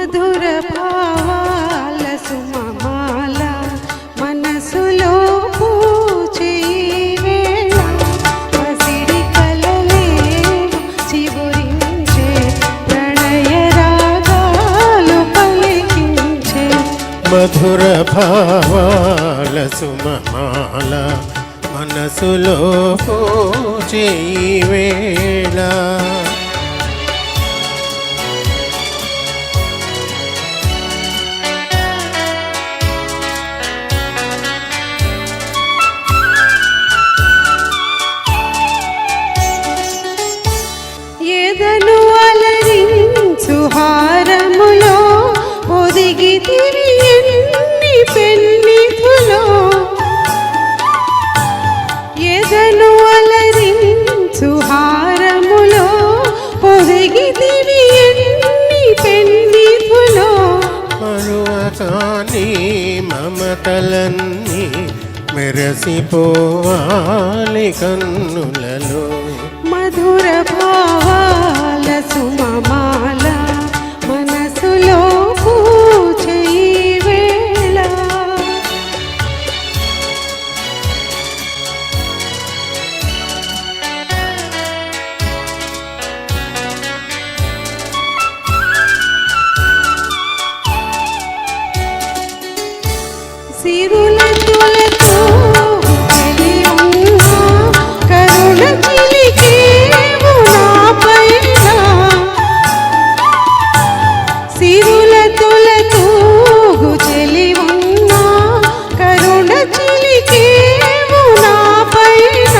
మధుర భావాల సుమమాల మనసులో పూచే వేళ పసిడి కలలే చిగురించే ప్రణయ రాగాలు పలికించే మధుర భావాల సుమమాల మనసులో పూచే వేళ ఎదను అలరించు హారములో ఒదిగి తిరి ఎన్ని పెన్నిధులో ఎదను అలరించు హారములో ఒదిగి తిరి ఎన్ని పెన్నిధులో మరువకాని మమతలన్నీ మెరసిపోవాలి కన్నులలో మధుర భావాల సుమమాల మనసులో పూచే వేళ సిరుల తులతో కరుణ చిలికేవు నాపైన సిరుల తులతూగు చెలి ఉన్నా కరుణ చిలికేవు నాపైన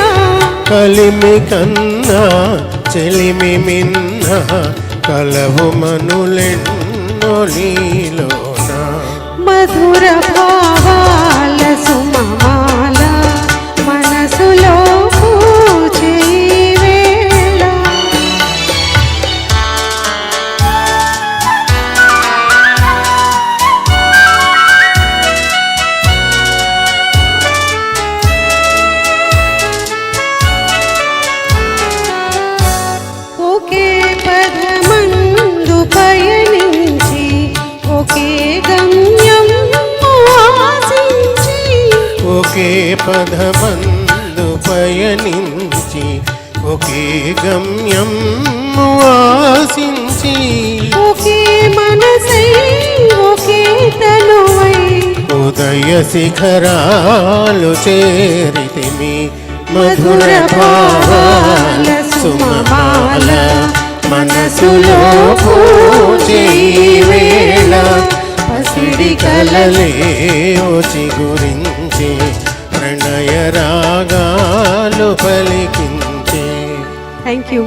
కలిమి కన్నా చెలిమి మిన్న కలవు మనులెన్నో నీలోన మధుర భావాల సుమమాల మనసులో పూచే వేళ ఒకే పదమందు పయనించి ఒకే గమ్యం ఆశించి ఒకే పదమందు పయనించి ఒకే గమ్యం ఆశించి ఒకే మనసై ఒకే తనువై ఉదయ శిఖరాలు చేరితిమి మధుర భావాల సుమమాల మనసులో పూచే వేళ పసిడి కలలే చిగురించే ప్రణయ రాగాలు పలికించే. Thank you.